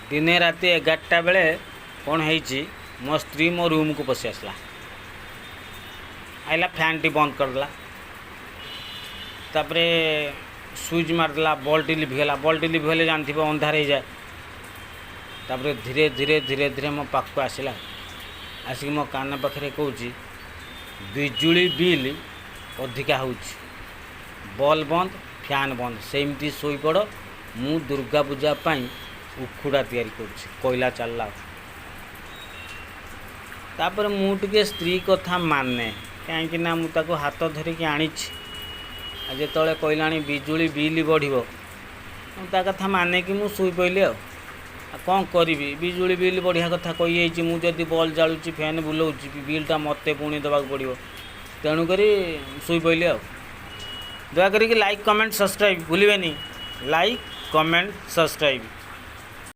दिने राति 11टा बेले कौन है मो स्त्री मो रूम को पशि आसला आइला फैन टी बंद करदेला तापरे स्विच मारदेला बल्टी लिभिगला बल्टी लिभिगले जानथि अंधार हो जाए तापरे धीरे धीरे धीरे धीरे मो पाखक आसला आसिक मो कान पाखे कौच बिजुली बिल अधिका हो बल्ब बंद फैन बंद सेमती शोपड़ मु दुर्गा पूजा पाई उखुड़ा तैयारी कोयला चलला तापर मुझे स्त्री कथा माने कहीं मुझे हाथ धरिकी आनी जिते कहला बिजुली बिल बढ़ो ता कथा माने कि मुझे शुई पड़े कौन करी बिजुली बिल बढ़िया कथा कही मुझे बल्ब जालुची फैन बुलाऊँ बिलटा मत पुणी देवा पड़ो तेणुक शुई पड़े दया करी लाइक कमेंट सब्सक्राइब भूलें लाइक कमेंट सब्सक्राइब।